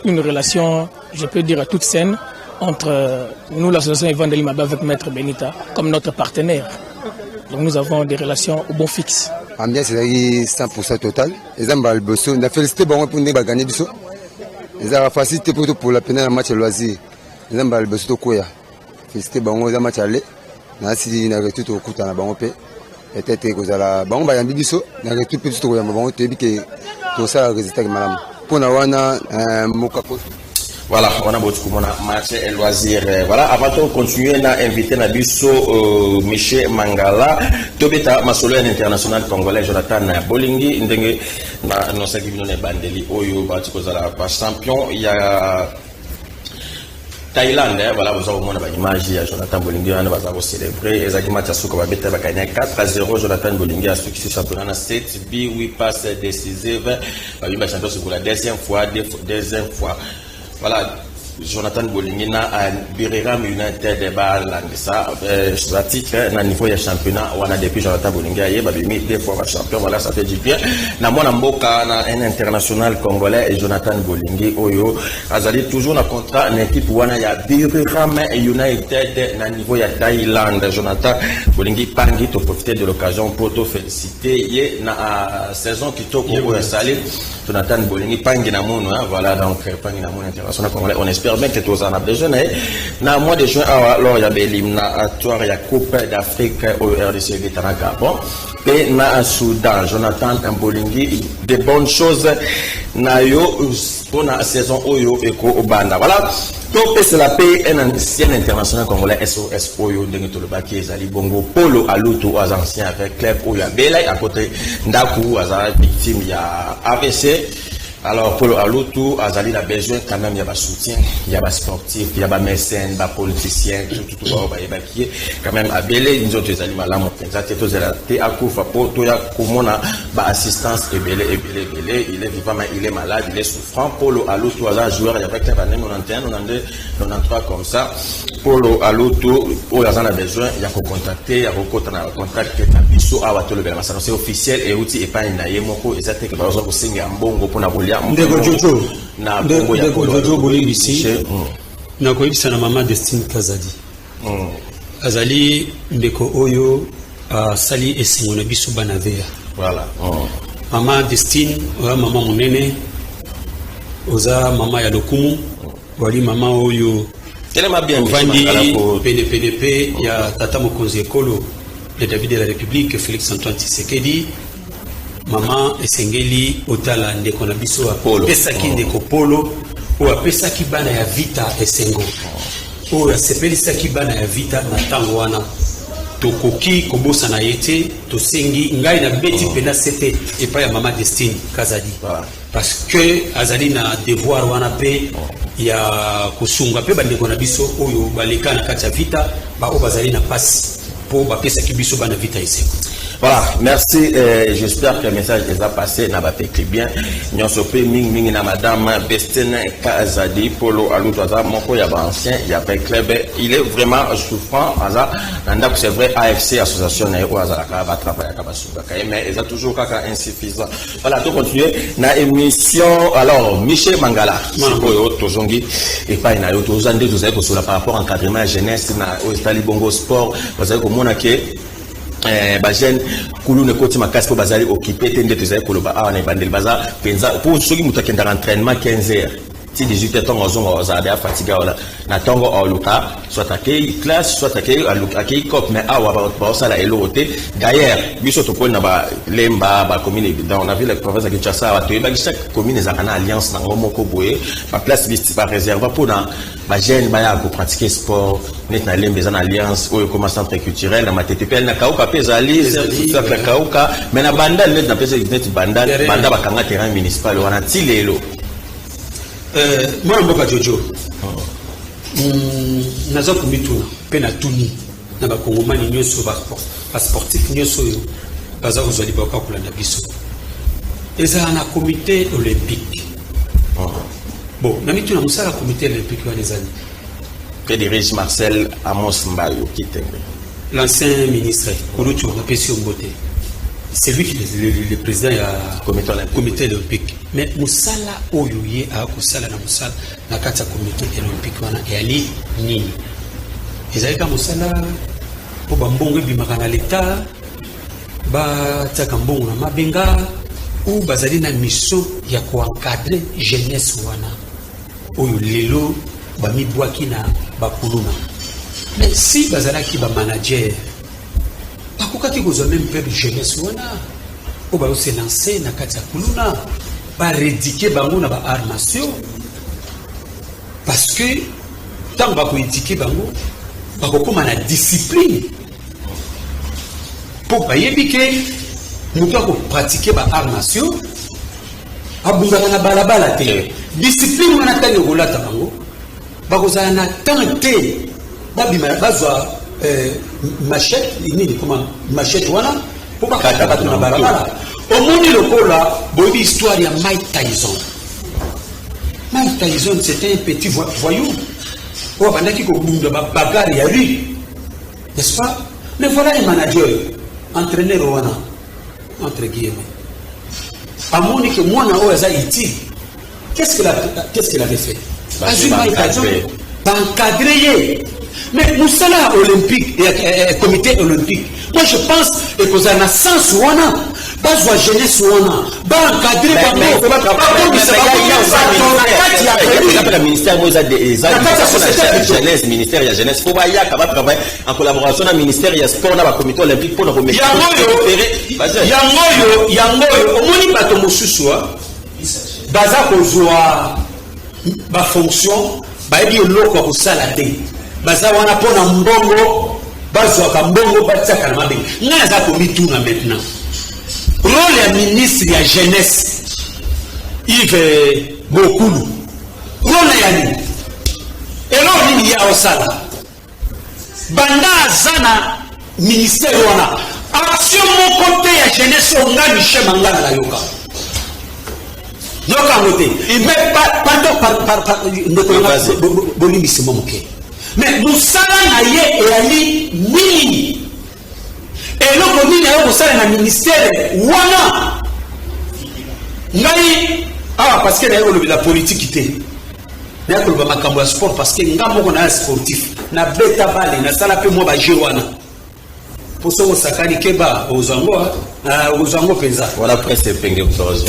Speaker 4: Une relation, je peux dire, toute saine entre nous, l'association Fan de Limabé, avec Maître Benita, comme notre partenaire. Donc nous avons des relations au bon fixe.
Speaker 15: Ambiance, c'est 100% total. Les Zambal Bosso, on a félicité pour nous gagner du saut. Ils ont facilité pour la peine match loisir. Ils ont balbé tout quoi. Félicité bango za match aller. Na si na retu to kuta na bango pe. Peut-être que za bango ba yambi biso na retu pe tout ko yamba bango te bi ke to ça résultat que madame. Pour na wana mokapo.
Speaker 2: Voilà, on a beaucoup de match et loisirs. Voilà, avant de continuer, on a invité Nabiso Michel Mangala, Tobeta Masolo international congolais Jonathan Bolingi, ndenge na nosaki bino ne bandeli oyo batiko za la champion. Il y a Thaïlande, voilà, vous avez vu l'image de Jonathan Bolingi, on va célébrer. Et Zaki Matasuko va battre 4-0. Jonathan Bolingi a succès championnat 7 buts, 8 passes décisives. Il va champion pour la deuxième fois. Voilà, Jonathan Bolingi a Birram United de Balangisa, statique, na niveau de championnat, on a depuis Jonathan Bolingi a mis 2 fois champion, voilà, ça fait du bien. Na mona mboka na un international congolais et Jonathan Bolingi oyo azali toujours na contrat na équipe wana ya Birram United na niveau ya Thaïlande. Jonathan Bolingi pangi to profiter de l'occasion pour te féliciter ye na saison kitoko oyo sali Jonathan Bolingi pangi na mono, voilà, donc pangi na mono international congolais. On espère bien que tous en a besoin. Na mois de juin, alors il y a l'éliminatoire, il y a Coupe d'Afrique au RDC Vitana Gabon. Et na Soudan, Jonathan Bolingi, des bonnes choses. Na yo pour la saison Oyo Eko Obanda. Voilà. Donc c'est la paix un ancien international congolais SOS Oyo de Tolobaki Zali Bongo Polo Aluto aux anciens avec club Oyo Belay à côté Ndaku Azara victime il y a AVC. Alors, pour Aluto, Azali a besoin quand même, il y a un soutien, il y a un sportif, il y a un mécène, un politicien, tout quand même, à Belé, nous autres, Azali Malam, tout c'est à Koufa, pour tout, il y a assistance, et Belé, il est vivant, mais il est malade, il est souffrant. Pour Aluto, Azali, joueur, il y a pas année 91, 92, 93, comme ça. Pour Aluto, pour Azali a besoin, il y a qu'à contacter, il y a qu'à contacter, c'est officiel, et outil, et pas une naïmoko, et ça, c'est que par exemple, c'est un bon groupe pour Napoléon.
Speaker 9: Ndeko Jojo Bolibisi na koyebisa na mama Destine Kazadi azali ndeko oyo sali esengo na biso bana vea.
Speaker 2: Voilà.
Speaker 9: Mama Destine oya mama monene oza mama ya lokumu wali mama oyo vandi PNP ya tata mokonzi ekolo le David de la République Félix Antoine Tshisekedi. Maman esengeli otala ndeko na biso apesaki ndeko polo o apesaki bana ya vita esengo o asepelisaki bana ya vita na tango wana tokoki kobosana ye te tosengi ngai na beti mpena sete epai ya mama Destine Kazadi parce que azali na devoir wana mpe ya kosunga mpe bandeko na biso oyo baleka na kati ya vita baoyo bazali na pasi mpo bapesaki biso bana vita eseko.
Speaker 2: Voilà, merci. J'espère que le message les a passé. N'a pas fait bien. Nous sommes ming na madame Destine Kazadi Polo Aloutoza. Mon co, il y a ancien, il y a pas club. Il est vraiment souffrant. C'est vrai, AFC association n'est pas à travailler à mais il a toujours caca insuffisant. Voilà, tout continuer. Na émission. Alors, Michel Mangala, Tozongi et pas une autre. Vous avez sur la par rapport à encadrement jeunesse na au Talibongo sport. Vous avez comme on a que bajen kulu ne koti makasi po bazali occupé tende tezali koloba awa na bandeli baza penza pour soki mutu akendaka entraînement 15h si 18h tongo ozonga ozali fatigué wala na tongo oluka soit akei classe soit akei cop mais awa ba osala eloko te d'ailleurs biso toponi na ba lemba ba commune dans on a vu la province de Kinshasa ba toyeba chaque commune ezaka na alliance na ngomoko boye ba place liste ba réserve pour na ba jeune ba ya ko pratiquer sport net na lemba za alliance oyo comme centre culturel na matetepel na kauka pezali cercle kauka mais na bandal net na pesa net bandal banda bakanga terrain municipal wana tilelo
Speaker 9: moi mboka Jojo naza kumituna pe na tuni na bakongomani nyonso ba sportif nyonso yo baza kozali baka kolanda biso eza na comité olympique bon na mituna musala comité olympique wana ezali
Speaker 2: que dirige Marcel Amos Mbayo Kitenge
Speaker 9: l'ancien ministre Kouroutou na pesi Mbote. C'est lui qui est le président du comité olympique. Mais Moussala Oyoye a Koussala na Moussala na kata comité olympique wana et ali nini. Ezalika Moussala po bambongo bimaka na l'état ba taka mbongo na mabenga ou bazali na mission ya ko encadrer jeunesse wana. Oyo lelo ba mibwaki na bakuluna. Mais si bazalaki ba manager pourquoi tu as même peuple jeunesse wana ou ba se lancer na kati ya kuluna ba rédiquer bango na ba armation parce que tant ba ko édiquer bango ba ko koma na discipline pour ba yebike mutu ko pratiquer ba armation abunga na balabala te discipline wana tani kolata bango ba ko za na tante ba bima bazwa machette ini comment machette wana pour pas kata batu na barabara au monde lokola bobi histoire ya Mike Tyson. Mike Tyson c'était un petit voyou ou bandaki ko bunda bagarre ya lui n'est-ce pas mais voilà un manager entraîneur wana entre guillemets amoni que moi na oza iti qu'est-ce qu'il avait fait Azul Mike Tyson encadré. Mais Moussala olympique et comité olympique, moi je pense que vous avez un sens ouana, pas de jeunesse ouana, pas encadré par nous. Le ministère de la jeunesse, ministère de la jeunesse, faut pas y travailler en collaboration avec le ministère de sport, avec le comité olympique pour nous remettre. Yangoyo, au moins bato mosusua, baza kozwa ba fonction, ba ebi eloko ko sala te. Baza wana pona mbongo bazwa ka mbongo bataka na mabe nga za ko mituna maintenant rôle ya ministre ya jeunesse Yves Bokulu rôle ya ni elo nini ya osala banda zana ministère wana action mon côté ya jeunesse nga Michel Mangala la yoka yoka ngote mais par bolimbisi momoke. Mais nous savons que ni et le commune est au sein du ministère wana ngai parce que la politique était na ko ba makambo ya sport parce que ngambo na sportif na beta bale na sala pe mo ba jewana pour so sakani keba ozango penza voilà presque penge mtozo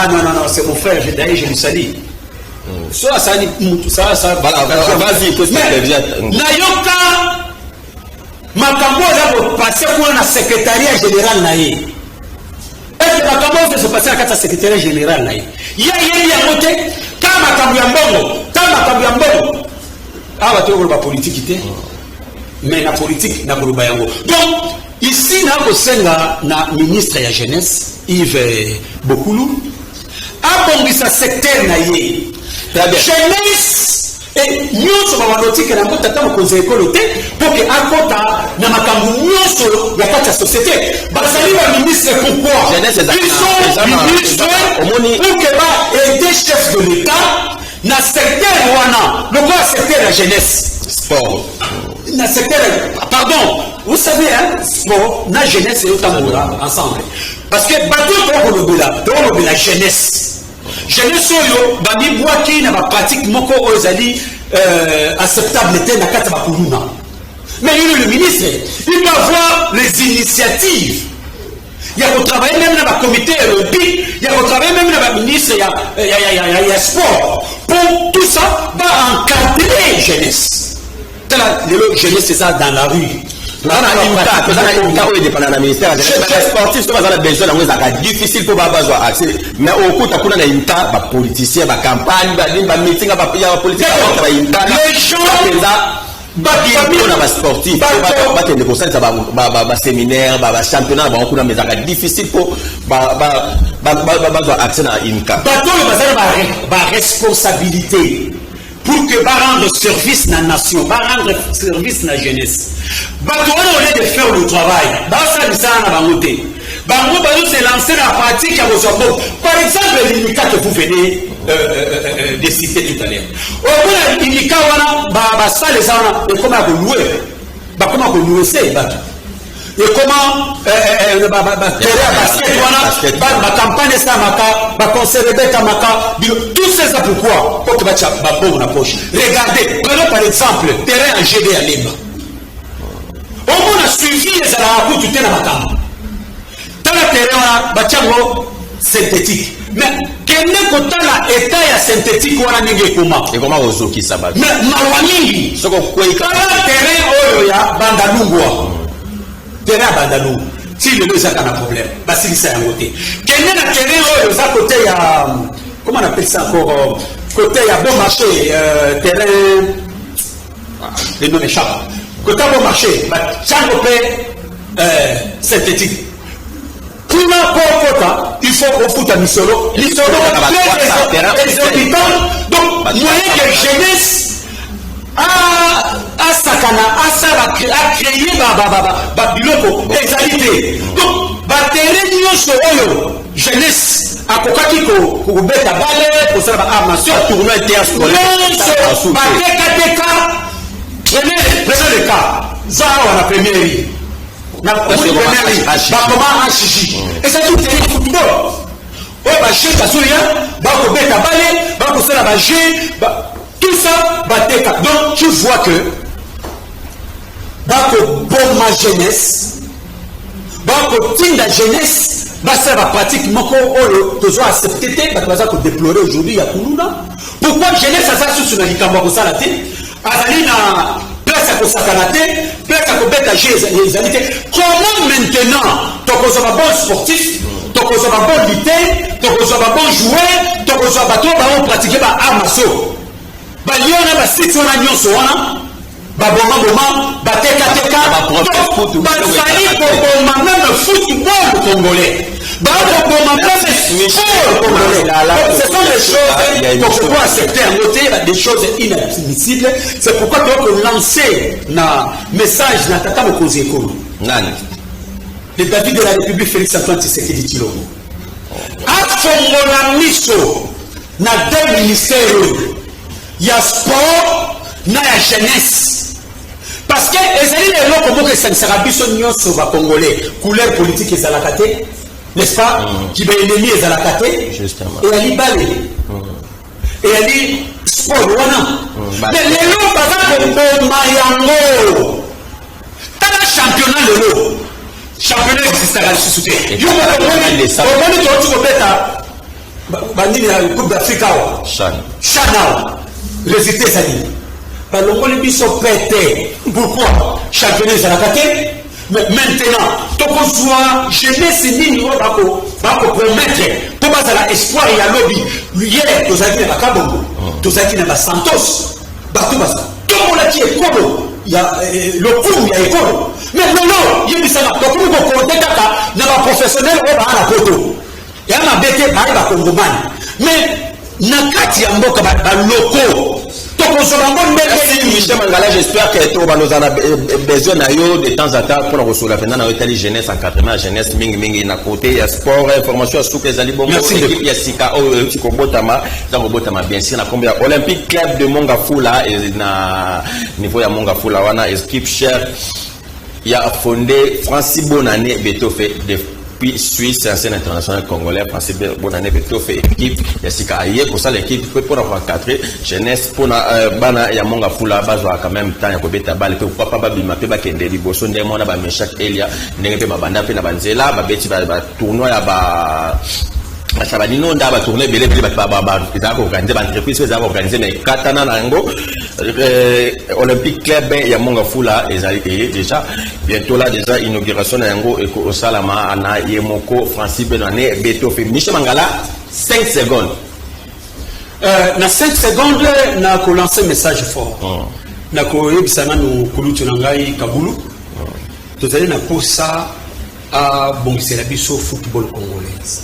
Speaker 9: non c'est mon frère d'ailleurs je lui salue. Soit ça voilà vas-y que ça devient nayoka makambo ya passer pour na secrétariat général naye et makambo se passer à secrétariat général naye ya moté kama makambo ya mbongo aba to ba politique té mais la politique na koloba yango. Donc ici na kosenga na ministre de la jeunesse Yves Bokulu abongisa secteur na ye jeunesse et nyonso babanotike na mbota ta mokonzi ekolo te pour que akota na makambo nyonso ya kati ya société bazali ba ministre pourquoi ils sont ministres pour que ba aider chef de l'état na secteur wana le quoi secteur la jeunesse
Speaker 2: sport
Speaker 9: na secteur pardon vous savez hein sport na jeunesse et autant ensemble parce que bateau pour la jeunesse jeunesse oyo bami bwaki na ba pratique moko ozali acceptable te na kata ba kuluna mais lui le ministre il doit avoir les initiatives il y a travailler même dans le comité olympique il y a travailler même dans le ministre il y a sport pour tout ça va encadrer jeunesse la jeunesse c'est ça dans la rue
Speaker 2: sportif soki baza na besoin yango ezalaka difficile mpo bazwa accès mais okuta kuna na imta bapoliticien bacampagne badini bamitinga ya bapolitique baimta na basportif bakende kosalisa baséminaire bachampionnat na bango kuna mais ezalaka difficile mpo bazwa accès na imka
Speaker 9: bato oyo baza na baresponsabilité pour que va rendre service à la nation, va rendre service à la jeunesse. Bato on est de faire le travail. Ça se lancer dans la pratique à vos hommes. Par exemple, l'INICA que vous venez de citer tout à l'heure. Au l'INICA, ça les gens, comment vous louez ça? Et comment terrain basket la campagne ça conserver tout ça c'est pourquoi pour que bon la poche regardez prenons par exemple terrain en GD à Limba on a suivi les alawako tout est dans makambo dans le terrain bachango synthétique mais quel est kotala état ya synthétique wana ninge comment ozoki ça mais malwani soko kweka terrain oyo ya bandalungwa terrain bandalou si le deux a un problème si c'est un côté quel est le terrain aux à côté il y a comment on appelle ça encore côté il y a bon marché terrain les noms échappent côté bon marché chaque synthétique pour la il faut au foot à Misolo les habitants donc moyen que jeunesse a créé biloko exalité donc battere nyonso oyo jeunesse akokaki kobeta bale kosala baarmation tournoi terre nyonso batekateka prenez le cas zaa wana première na bakoma HJ et ça tout est football oyo baje kasuya bakobeta bale bakosala baje tout ça bateka donc tu vois que bon ma jeunesse tinda jeunesse ça va pratique moko oyo toujours accepté te baza ko déplorer aujourd'hui ya kuluna pourquoi jeunesse ça sur na likambo ko sala te azali na place ko sakana te place ko beta jeunesse comment maintenant tokozo ba bon sportif tokozo ba bon lutteur tokozo ba bon joueur tokozo ba to ba pratiquer ba armaso baliona basiti wana nyonso wana baboma batekateka bazali koboma même football congolais bakoboma même sport congolais ce sont des choses qu'on peut accepter à noter des choses inadmissibles c'est pourquoi tu dois lancer na message na tata mokonzi ekolo
Speaker 2: nani
Speaker 9: le David de la République Félix Antoine Tshisekedi Tshilombo afongola miso na deux ministères il y a sport na ya jeunesse parce que ezali lelo komoko esanisaka biso nyonso bacongolais couleur politique ezalaka te n'est-ce pas kiba ennemi ezalaka te eyali bale eyali sport wana mais lelo baza koboma yango tala championnat lelo championnat existaka lisusu te yo omoni tooti kobeta bandini ya coupe d'Afrique awa chana résultat ezali balongoli biso pete pourquoi championnat ezalaka te mais maintenant tokozwa jeunesse nini oyo bakopromettre mpo bazala espoir ya lobi hier tozalaki na bakabongo tozalaki na basantos bato baza tombolaki ekolo le cours ya école mais non yebisana to pour ko compter kaka na ba professionnel o ba na poto ya ma bete ba ba kongomani mais na kati ya mboka ba loko to ko so ba mon mbele
Speaker 2: Michel Mangala, j'espère que tu nous en a besoin de temps en temps pour nous la na tali jeunesse encadrement jeunesse mingi na côté sport information sur les ali bon équipe ya sika o tikobotama dans botama bien sûr na combien Olympique Club de Mongafula et na niveau ya Mongafula wana équipe chère ya fondé Francis Bonane Betofé depuis Suisse ancien international congolais Francis Bonane Betofé équipe ya sika aye pour ça l'équipe peut pour avoir 4 jeunesse pour na bana ya Mongafula bazwa quand même temps ya kobeta balle pour papa babima pe ba kende liboso ndemo na ba Meshak Elia ndenge pe mabanda pe na banzela ba beti ba tournoi ya ba Machabadino nda ba tourner belé ba organiser ba entreprise za organiser mais katana nango Olympique Club ya Mongafula ezali déjà bientôt là déjà inauguration yango et au salama ana yemoko Francis Benane Betofé Michel Mangala 5 secondes
Speaker 9: na 5 secondes na ko lancer message fort na ko yebisana no kulutu nangai kabulu tozali na posa a bongisela biso football congolais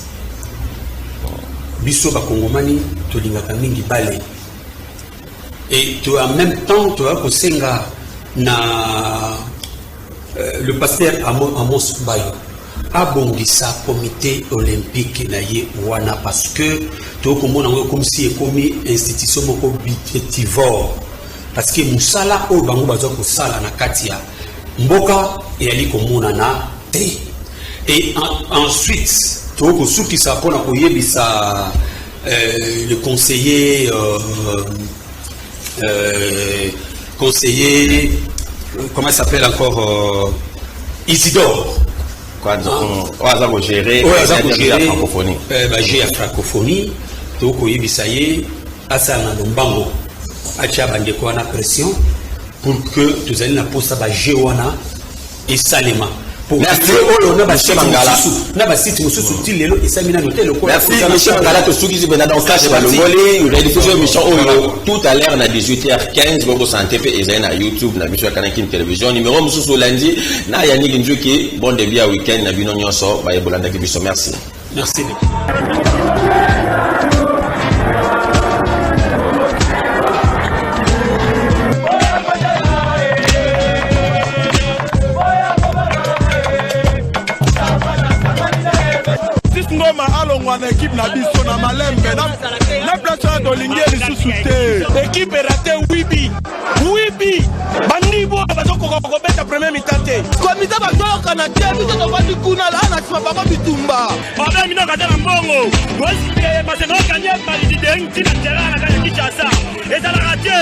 Speaker 9: biso ba kongomani to lingaka mingi balé et tu en même temps tu as kosenga na le pasteur Amos Bayo a bongisa comité olympique na ye wana parce que to komona comme si ekomi institution moko bitivore parce que musala o bango bazo ko sala na katia mboka et ali komona na te et ensuite to suki sa pona ko yebisa le conseiller comment il s'appelle encore Isidore
Speaker 2: quoi ça va gérer la francophonie
Speaker 9: gérer la francophonie to ko yebisa ye asana lombango acha bande ko na pression pour que tous allez na posa ba jewana et salema.
Speaker 2: Merci Michel Mangala. Merci Michel Mangala to suki zibena dans cache ba longoli rediffusion émission tout à l'heure na 18h15 bobo santé pe ezai na YouTube na biso kana kin télévision numéro mususu lundi na Yannick Njoki bon début à week-end na bino nyonso ba yebolanda ki biso merci.
Speaker 9: Merci.
Speaker 1: Ngoma alongwa na équipe na biso na malembe na place de ligne lisusu te équipe raté wibi bandibo bazoko kobeta premier mi-temps te komita bazoka na te biso to bandi kuna la na sima bako bitumba obe mino kata na mbongo mwasi maseno kanye malidi de ntina terrain na kanya Kinshasa ezala raté